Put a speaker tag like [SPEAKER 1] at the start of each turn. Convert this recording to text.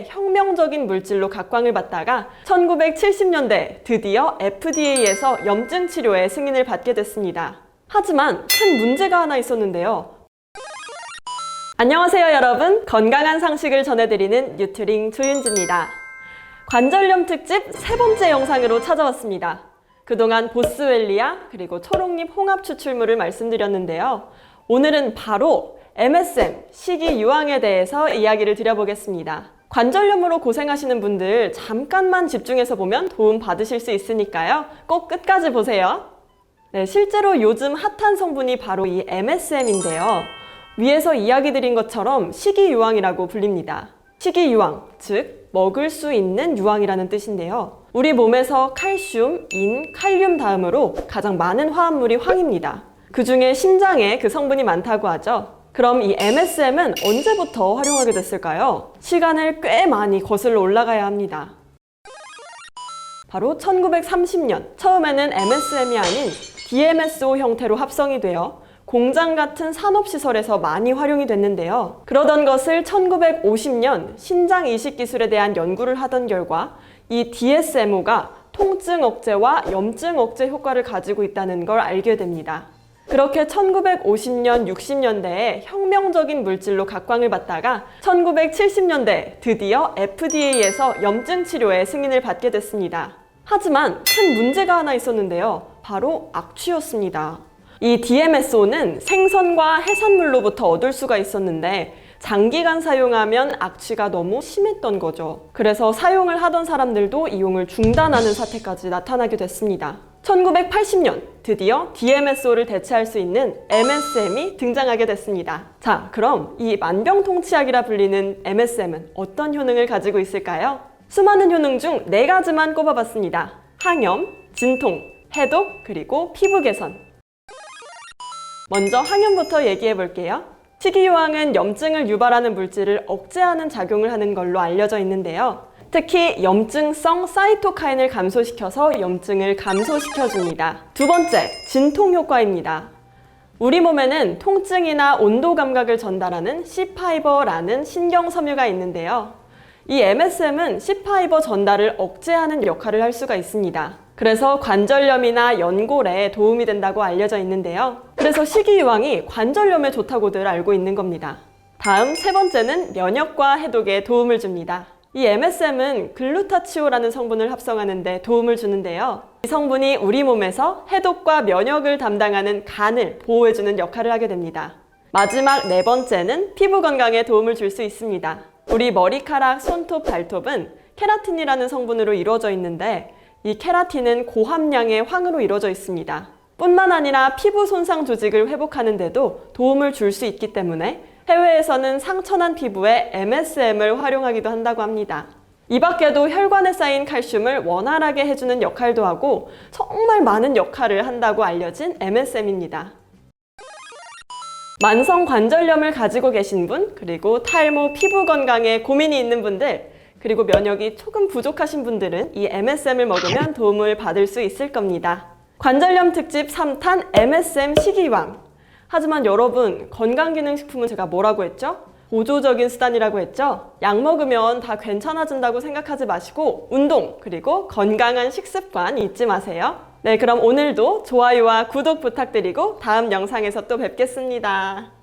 [SPEAKER 1] 혁명적인 물질로 각광을 받다가 1970년대 드디어 FDA에서 염증 치료의 승인을 받게 됐습니다. 하지만 큰 문제가 하나 있었는데요. 안녕하세요 여러분, 건강한 상식을 전해드리는 뉴트링 조윤지입니다. 관절염 특집 세 번째 영상으로 찾아왔습니다. 그동안 보스웰리아 그리고 초록잎 홍합 추출물을 말씀드렸는데요. 오늘은 바로 MSM, 식이유황에 대해서 이야기를 드려보겠습니다. 관절염으로 고생하시는 분들 잠깐만 집중해서 보면 도움 받으실 수 있으니까요. 꼭 끝까지 보세요. 네, 실제로 요즘 핫한 성분이 바로 이 MSM인데요. 위에서 이야기 드린 것처럼 식이유황이라고 불립니다. 식이유황, 즉 먹을 수 있는 유황이라는 뜻인데요. 우리 몸에서 칼슘, 인, 칼륨 다음으로 가장 많은 화합물이 황입니다. 그 중에 심장에 그 성분이 많다고 하죠. 그럼 이 MSM은 언제부터 활용하게 됐을까요? 시간을 꽤 많이 거슬러 올라가야 합니다. 바로 1930년, 처음에는 MSM이 아닌 DMSO 형태로 합성이 되어 공장 같은 산업시설에서 많이 활용이 됐는데요. 그러던 것을 1950년 신장 이식 기술에 대한 연구를 하던 결과 이 DSMO가 통증 억제와 염증 억제 효과를 가지고 있다는 걸 알게 됩니다. 그렇게 1950년, 60년대에 혁명적인 물질로 각광을 받다가 1970년대 드디어 FDA에서 염증 치료의 승인을 받게 됐습니다. 하지만 큰 문제가 하나 있었는데요. 바로 악취였습니다. 이 DMSO는 생선과 해산물로부터 얻을 수가 있었는데 장기간 사용하면 악취가 너무 심했던 거죠. 그래서 사용을 하던 사람들도 이용을 중단하는 사태까지 나타나게 됐습니다. 1980년 드디어 DMSO를 대체할 수 있는 MSM이 등장하게 됐습니다. 자, 그럼 이 만병통치약이라 불리는 MSM은 어떤 효능을 가지고 있을까요? 수많은 효능 중 4가지만 꼽아봤습니다. 항염, 진통, 해독, 그리고 피부 개선. 먼저 항염부터 얘기해 볼게요. 식이유황은 염증을 유발하는 물질을 억제하는 작용을 하는 걸로 알려져 있는데요. 특히 염증성 사이토카인을 감소시켜서 염증을 감소시켜줍니다. 두 번째, 진통 효과입니다. 우리 몸에는 통증이나 온도 감각을 전달하는 C파이버라는 신경섬유가 있는데요. 이 MSM은 C파이버 전달을 억제하는 역할을 할 수가 있습니다. 그래서 관절염이나 연골에 도움이 된다고 알려져 있는데요. 그래서 식이유황이 관절염에 좋다고들 알고 있는 겁니다. 다음 세 번째는 면역과 해독에 도움을 줍니다. 이 MSM은 글루타치오라는 성분을 합성하는 데 도움을 주는데요. 이 성분이 우리 몸에서 해독과 면역을 담당하는 간을 보호해주는 역할을 하게 됩니다. 마지막 네 번째는 피부 건강에 도움을 줄 수 있습니다. 우리 머리카락, 손톱, 발톱은 케라틴이라는 성분으로 이루어져 있는데 이 케라틴은 고함량의 황으로 이루어져 있습니다. 뿐만 아니라 피부 손상 조직을 회복하는 데도 도움을 줄 수 있기 때문에 해외에서는 상처난 피부에 MSM을 활용하기도 한다고 합니다. 이 밖에도 혈관에 쌓인 칼슘을 원활하게 해주는 역할도 하고 정말 많은 역할을 한다고 알려진 MSM입니다. 만성 관절염을 가지고 계신 분, 그리고 탈모, 피부 건강에 고민이 있는 분들, 그리고 면역이 조금 부족하신 분들은 이 MSM을 먹으면 도움을 받을 수 있을 겁니다. 관절염 특집 3탄 MSM 식이유황. 하지만 여러분, 건강기능식품은 제가 뭐라고 했죠? 보조적인 수단이라고 했죠? 약 먹으면 다 괜찮아진다고 생각하지 마시고 운동, 그리고 건강한 식습관 잊지 마세요. 네, 그럼 오늘도 좋아요와 구독 부탁드리고 다음 영상에서 또 뵙겠습니다.